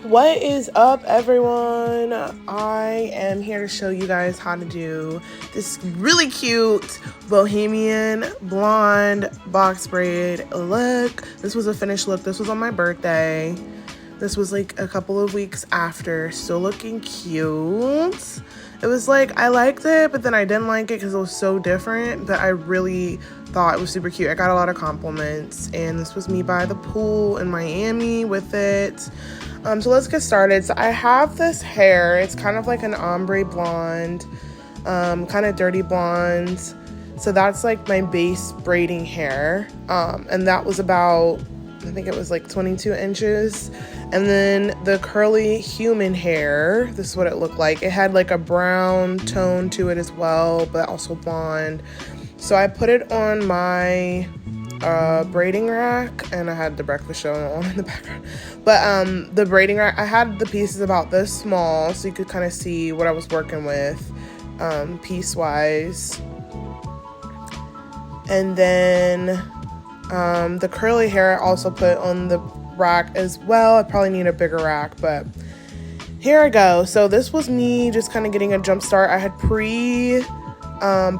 What is up, everyone? I am here to show you guys how to do this really cute bohemian blonde box braid look. This was a finished look. This was on my birthday. This was like a couple of weeks after. Still looking cute. It was like, I liked it, but then I didn't like it because it was so different, but I really thought it was super cute. I got a lot of compliments, and this was me by the pool in Miami with it. So let's get started. So I have this hair. It's kind of like an ombre blonde, kind of dirty blonde. So that's like my base braiding hair. And that was about, I think it was like 22 inches. And then the curly human hair, this is what it looked like. It had like a brown tone to it as well, but also blonde. So I put it on my braiding rack, and I had the breakfast show on in the background, but the braiding rack, I had the pieces about this small, so you could kind of see what I was working with piece wise. And then the curly hair I also put on the rack as well. I probably need a bigger rack, but here I go. So this was me just kind of getting a jump start. I had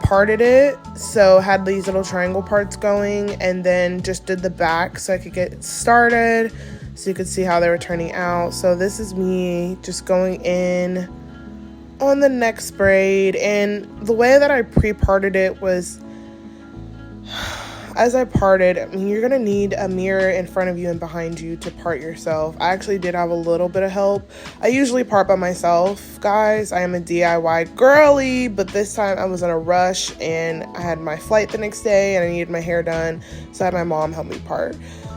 parted it, so had these little triangle parts going, and then just did the back so I could get started, so you could see how they were turning out. So this is me just going in on the next braid, and the way that I pre-parted it was, as I parted, I mean, you're gonna need a mirror in front of you and behind you to part yourself. I actually did have a little bit of help. I usually part by myself, guys. I am a DIY girly, but this time I was in a rush and I had my flight the next day and I needed my hair done, so I had my mom help me part.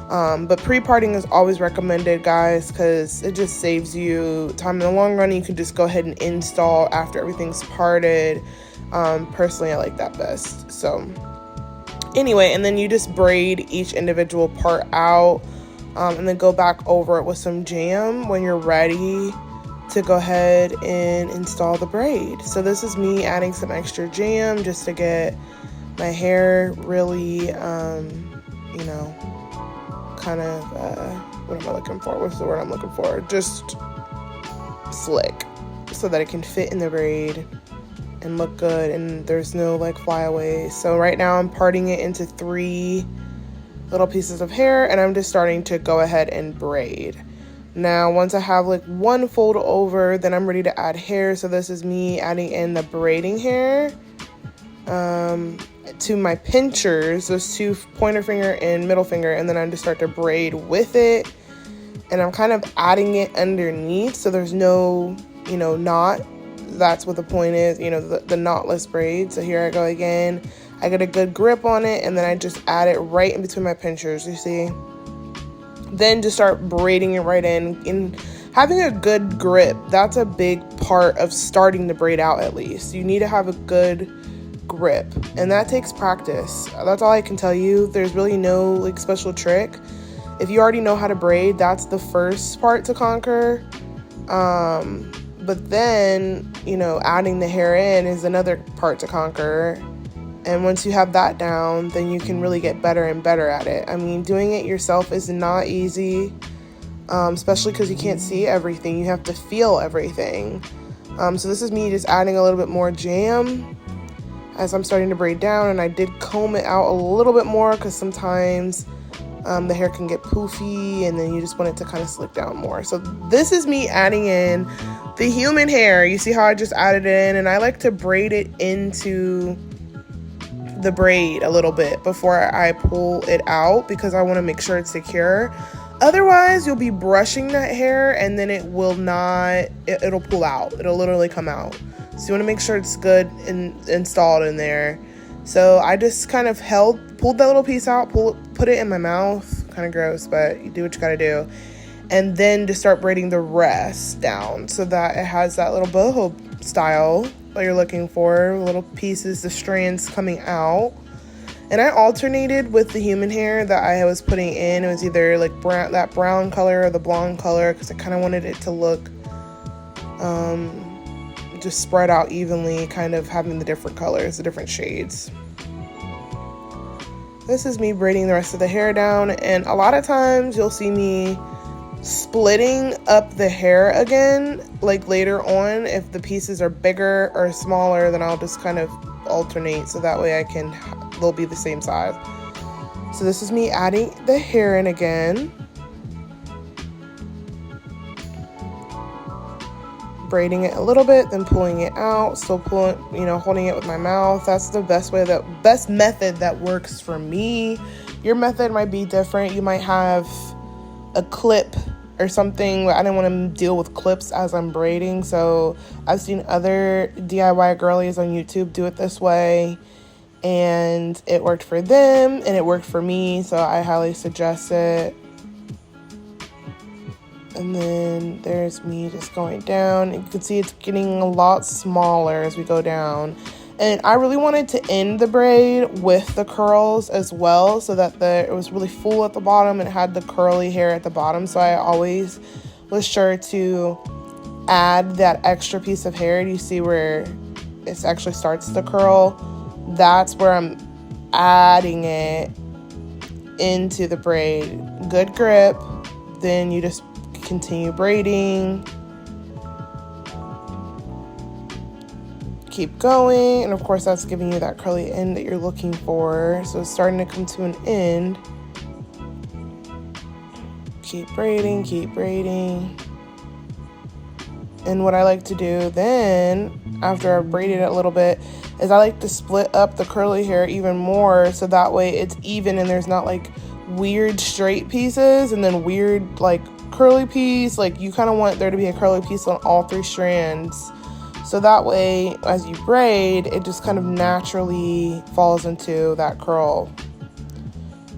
But pre-parting is always recommended, guys, because it just saves you time in the long run. You can just go ahead and install after everything's parted. Personally, I like that best. So anyway, and then you just braid each individual part out, and then go back over it with some jam when you're ready to go ahead and install the braid. So this is me adding some extra jam just to get my hair really, you know, kind of, what am I looking for? What's the word I'm looking for? Just slick, so that it can fit in the braid and look good, and there's no like flyaways. So right now I'm parting it into 3 little pieces of hair, and I'm just starting to go ahead and braid. Now once I have like one fold over, then I'm ready to add hair. So this is me adding in the braiding hair to my pinchers, those 2 pointer finger and middle finger, and then I just start to braid with it, and I'm kind of adding it underneath so there's no, you know, knot. That's what the point is, you know, the knotless braid. So here I go again. I get a good grip on it, and then I just add it right in between my pinchers, you see. Then just start braiding it right in. And having a good grip, that's a big part of starting to braid out. At least you need to have a good grip, and that takes practice. That's all I can tell you. There's really no like special trick. If you already know how to braid, that's the first part to conquer. But then, you know, adding the hair in is another part to conquer. And once you have that down, then you can really get better and better at it. I mean, doing it yourself is not easy, especially because you can't see everything. You have to feel everything. So this is me just adding a little bit more jam as I'm starting to braid down. And I did comb it out a little bit more because sometimes the hair can get poofy, and then you just want it to kind of slick down more. So this is me adding in the human hair. You see how I just added it in, and I like to braid it into the braid a little bit before I pull it out, because I want to make sure it's secure. Otherwise, you'll be brushing that hair, and then it will not, it'll pull out. It'll literally come out. So you want to make sure it's good and installed in there. So I just kind of pulled that little piece out, put it in my mouth. Kind of gross, but you do what you gotta do. And then just start braiding the rest down so that it has that little boho style that you're looking for. Little pieces, the strands coming out. And I alternated with the human hair that I was putting in. It was either like that brown color or the blonde color, because I kind of wanted it to look just spread out evenly, kind of having the different colors, the different shades. This is me braiding the rest of the hair down, and a lot of times you'll see me splitting up the hair again, like later on, if the pieces are bigger or smaller, then I'll just kind of alternate so that way they'll be the same size. So this is me adding the hair in again. Braiding it a little bit, then pulling it out, still pulling, holding it with my mouth. That's the best method that works for me. Your method might be different. You might have a clip or something. I didn't want to deal with clips as I'm braiding, so I've seen other DIY girlies on YouTube do it this way, and it worked for them and it worked for me, so I highly suggest it. And then there's me just going down. You can see it's getting a lot smaller as we go down. And I really wanted to end the braid with the curls as well, so that it was really full at the bottom and it had the curly hair at the bottom. So I always was sure to add that extra piece of hair. You see where it actually starts to curl? That's where I'm adding it into the braid. Good grip. Then you just continue braiding, keep going, and of course that's giving you that curly end that you're looking for. So it's starting to come to an end. Keep braiding, keep braiding. And what I like to do then, after I've braided it a little bit, is I like to split up the curly hair even more, so that way it's even and there's not like weird straight pieces and then weird like curly piece. Like, you kind of want there to be a curly piece on all 3 strands, so that way as you braid it just kind of naturally falls into that curl.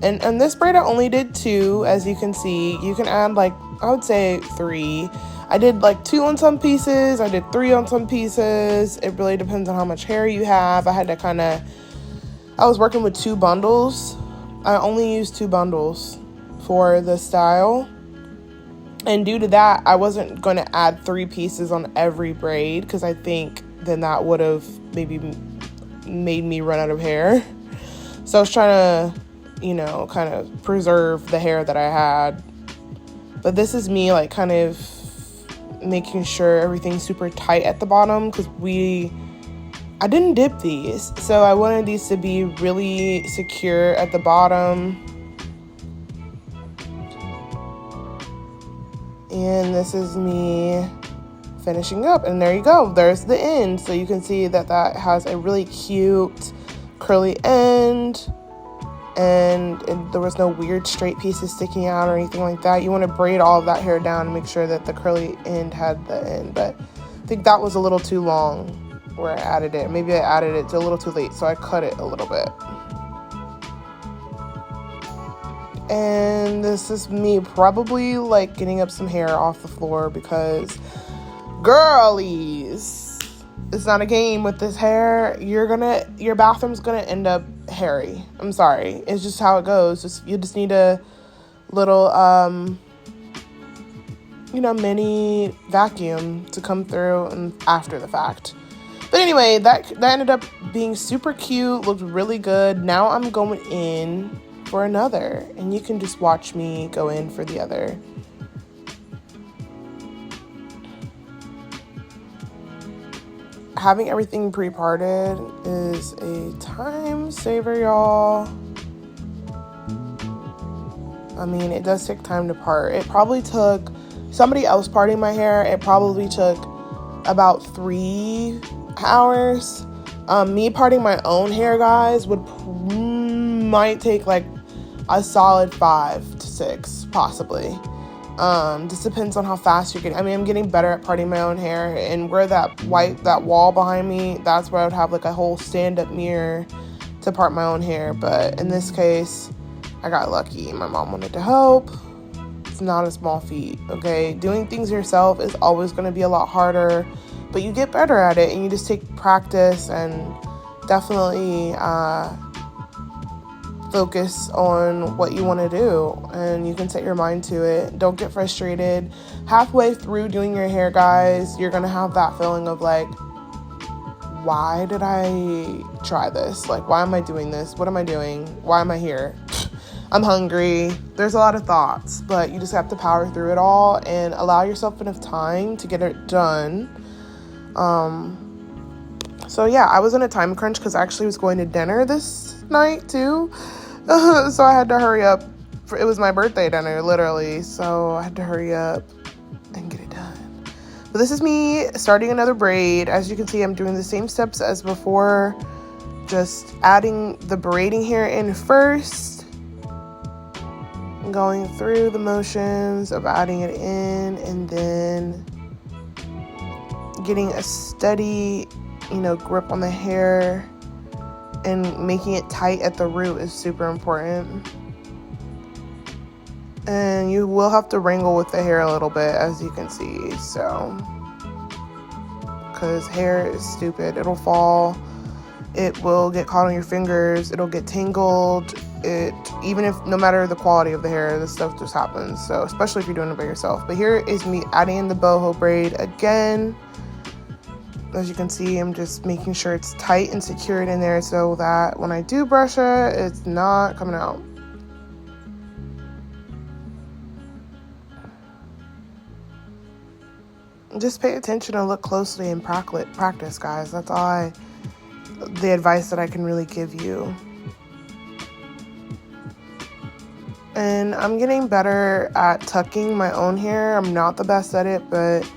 And this braid I only did 2, as you can see. You can add like, I would say 3. I did like 2 on some pieces, I did 3 on some pieces. It really depends on how much hair you have. I was working with 2 bundles. I only used 2 bundles for the style. And due to that, I wasn't going to add 3 pieces on every braid, because I think then that would have maybe made me run out of hair. So I was trying to, kind of preserve the hair that I had. But this is me like kind of making sure everything's super tight at the bottom, because I didn't dip these. So I wanted these to be really secure at the bottom. And this is me finishing up, and there you go, there's the end. So you can see that has a really cute curly end, and there was no weird straight pieces sticking out or anything like that. You want to braid all of that hair down and make sure that the curly end had the end. But I think that was a little too long where I added it. Maybe I added it a little too late, so I cut it a little bit. And this is me probably like getting up some hair off the floor, because girlies, it's not a game with this hair. Your bathroom's gonna end up hairy. I'm sorry, it's just how it goes. You just need a little mini vacuum to come through and after the fact. But anyway, that ended up being super cute, looked really good. Now I'm going in for another, and you can just watch me go in for the other. Having everything pre-parted is a time saver, y'all. I mean, it does take time to part. It probably took somebody else parting my hair. It probably took about 3 hours. Me parting my own hair, guys, might take like a solid 5 to 6, possibly. Just depends on how fast you're getting. I mean, I'm getting better at parting my own hair, and where that wall behind me, that's where I would have like a whole stand-up mirror to part my own hair. But in this case, I got lucky. My mom wanted to help. It's not a small feat, okay? Doing things yourself is always going to be a lot harder, but you get better at it, and you just take practice and definitely focus on what you want to do, and you can set your mind to it. Don't get frustrated. Halfway through doing your hair, guys, you're gonna have that feeling of like, why did I try this? Like, why am I doing this? What am I doing? Why am I here? I'm hungry. There's a lot of thoughts, but you just have to power through it all and allow yourself enough time to get it done. So yeah, I was in a time crunch because I actually was going to dinner this night too. So I had to hurry up. It was my birthday dinner, literally. So I had to hurry up and get it done. But this is me starting another braid. As you can see, I'm doing the same steps as before. Just adding the braiding hair in first. Going through the motions of adding it in. And then getting a steady, grip on the hair. And making it tight at the root is super important. And you will have to wrangle with the hair a little bit, as you can see, so. Because hair is stupid. It'll fall. It will get caught on your fingers. It'll get tangled. No matter the quality of the hair, this stuff just happens. So, especially if you're doing it by yourself. But here is me adding in the boho braid again. As you can see, I'm just making sure it's tight and secured in there so that when I do brush it, it's not coming out. Just pay attention and look closely and practice, guys. That's the advice that I can really give you. And I'm getting better at tucking my own hair. I'm not the best at it, but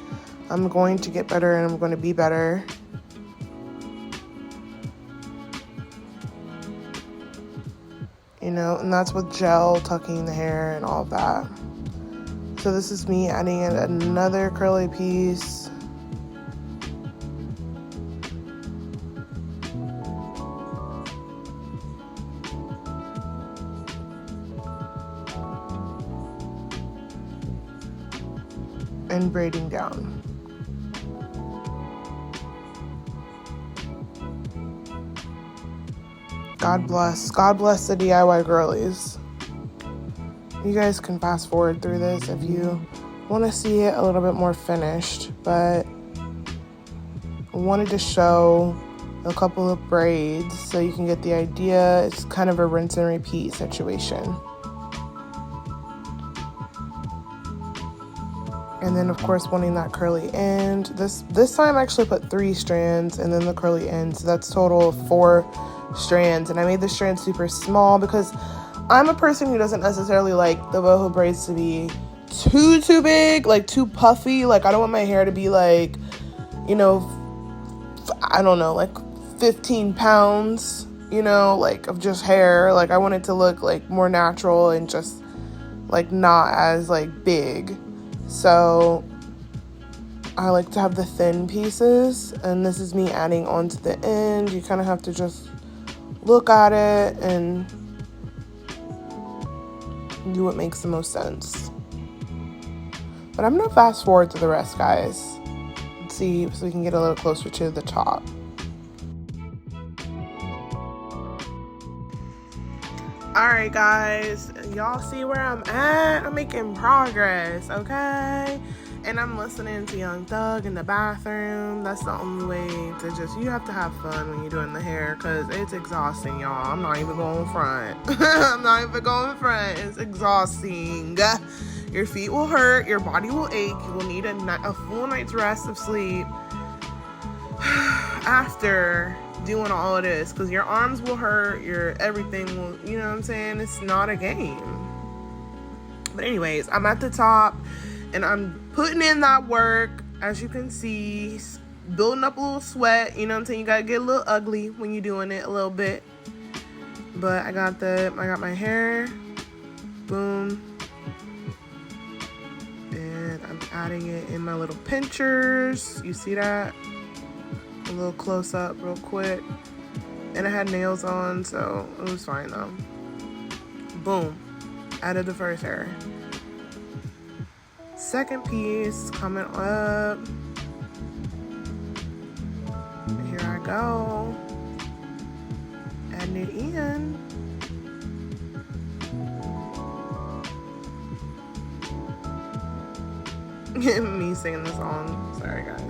I'm going to get better and I'm going to be better. And that's with gel tucking the hair and all of that. So this is me adding in another curly piece. And braiding down. God bless the DIY girlies. You guys can fast forward through this if you want to see it a little bit more finished, but I wanted to show a couple of braids so you can get the idea. It's kind of a rinse and repeat situation. And then of course wanting that curly end. This time I actually put 3 strands and then the curly end, so that's total of 4 strands. And I made the strands super small because I'm a person who doesn't necessarily like the boho braids to be too big, like too puffy. Like I don't want my hair to be like, I don't know, like 15 pounds, like of just hair. Like I want it to look like more natural and just like not as like big. So I like to have the thin pieces, and this is me adding onto the end. You kind of have to just look at it and do what makes the most sense. But I'm gonna fast forward to the rest, guys. Let's see so we can get a little closer to the top. Alright guys, y'all see where I'm at? I'm making progress, okay? And I'm listening to Young Thug in the bathroom. That's the only way to you have to have fun when you're doing the hair, because it's exhausting, y'all. I'm not even going front. I'm not even going front. It's exhausting. Your feet will hurt. Your body will ache. You will need a full night's rest of sleep after doing all of this, because your arms will hurt. Your everything will, you know what I'm saying? It's not a game. But anyways, I'm at the top. And I'm putting in that work, as you can see, building up a little sweat. You know what I'm saying? You gotta get a little ugly when you're doing it a little bit. But I got my hair, boom. And I'm adding it in my little pinchers. You see that? A little close up real quick. And I had nails on, so it was fine though. Boom. Added the first hair. Second piece coming up. Here I go. Adding it in. Me singing the song. Sorry, guys.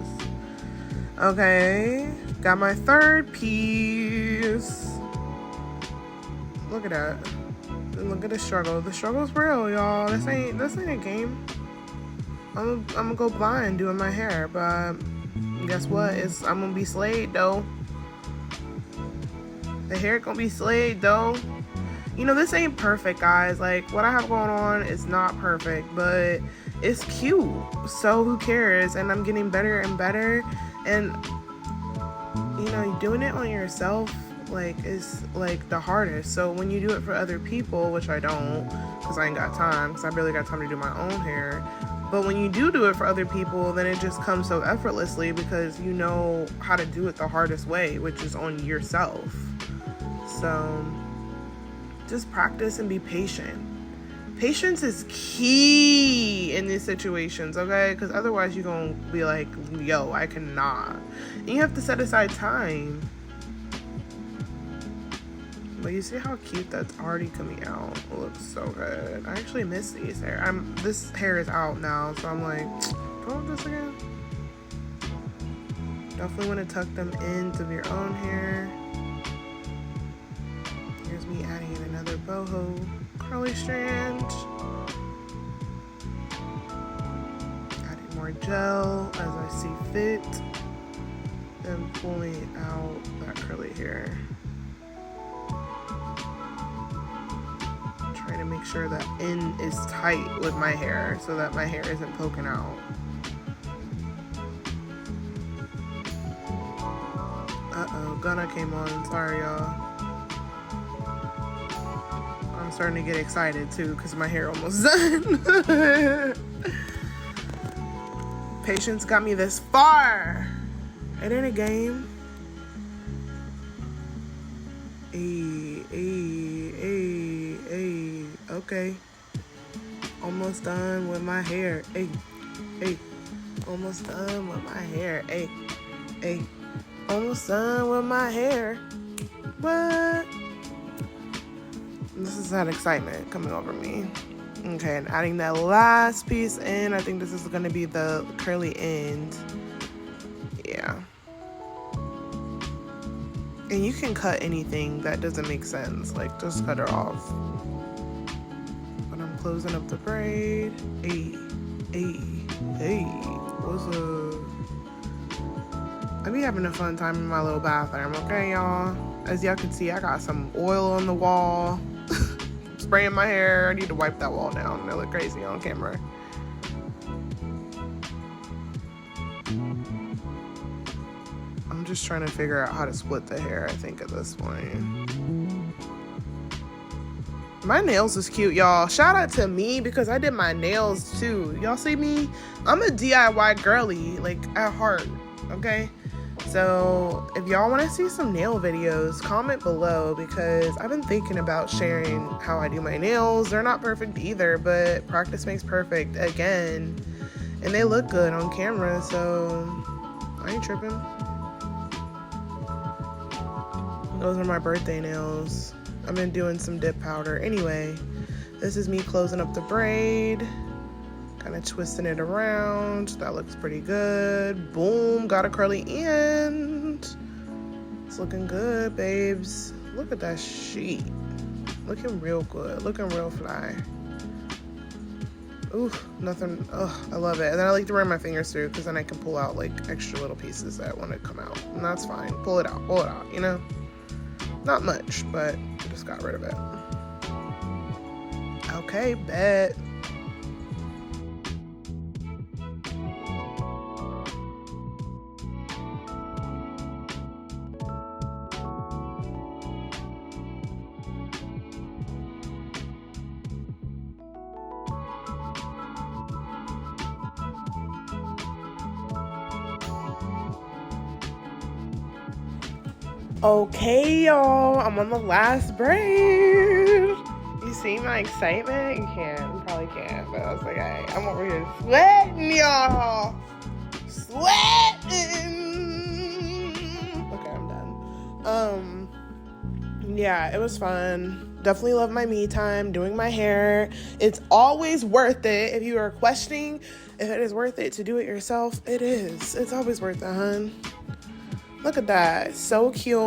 Okay. Got my third piece. Look at that. And look at the struggle. The struggle's real, y'all. This ain't a game. I'm gonna go blind doing my hair, but guess what? I'm gonna be slayed though. The hair gonna be slayed though. You know, this ain't perfect, guys. Like, what I have going on is not perfect, but it's cute. So who cares? And I'm getting better and better. And you know, doing it on yourself, like, is like the hardest. So when you do it for other people, which I don't, because I ain't got time, because I barely got time to do my own hair. But when you do it for other people, then it just comes so effortlessly because you know how to do it the hardest way, which is on yourself. So just practice and be patient. Patience is key in these situations, okay? Because otherwise you're going to be like, yo, I cannot. And you have to set aside time. But you see how cute that's already coming out? It looks so good. I actually miss these hair. This hair is out now, so I'm like, do I want this again? Definitely want to tuck them into your own hair. Here's me adding in another boho curly strand. Adding more gel as I see fit. Then pulling out that curly hair. Trying to make sure that end is tight with my hair so that my hair isn't poking out. Uh-oh, Gunna came on. Sorry, y'all. I'm starting to get excited too because my hair almost done. Patience got me this far. It ain't a game. Okay. Almost done with my hair. Almost done with my hair. Almost done with my hair. What? This is that excitement coming over me. Okay, and adding that last piece in. I think this is going to be the curly end. Yeah. And you can cut anything that doesn't make sense. Like, just cut her off. But I'm closing up the braid. Hey. What's up? I be having a fun time in my little bathroom, okay, y'all? As y'all can see, I got some oil on the wall. Spraying my hair. I need to wipe that wall down. I look crazy on camera. I'm just trying to figure out how to split the hair, I think, at this point. My nails is cute, y'all. Shout out to me because I did my nails too. Y'all see me? I'm a DIY girly, like, at heart, okay? So if y'all want to see some nail videos, comment below because I've been thinking about sharing how I do my nails. They're not perfect either, but practice makes perfect again. And they look good on camera, so I ain't tripping. Those are my birthday nails. I've been doing some dip powder. Anyway, this is me closing up the braid. Kind of twisting it around. That looks pretty good. Boom, got a curly end. It's looking good, babes. Look at that sheet. Looking real good. Looking real fly. Ooh, nothing. Oh, I love it. And then I like to run my fingers through because then I can pull out like extra little pieces that want to come out. And that's fine. Pull it out, you know? Not much, but I just got rid of it. Okay, bet. Okay, y'all, I'm on the last braid. You see my excitement? You probably can't, but I was like, I'm over here sweating, y'all. Sweating. Okay, I'm done. Yeah, it was fun. Definitely love my me time, doing my hair. It's always worth it. If you are questioning if it is worth it to do it yourself, it is. It's always worth it, hun. Look at that. So cute.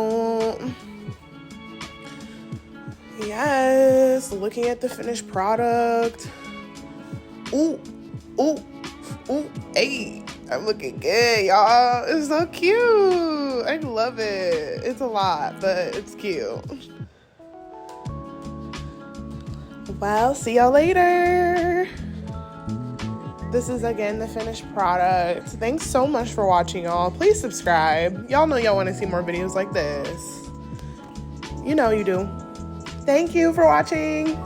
Yes, looking at the finished product. Ooh, ooh, ooh, hey, I'm looking good, y'all. It's so cute. I love it. It's a lot, but it's cute. Well, see y'all later. This is again the finished product. Thanks so much for watching, y'all. Please subscribe. Y'all know y'all want to see more videos like this. You know you do. Thank you for watching.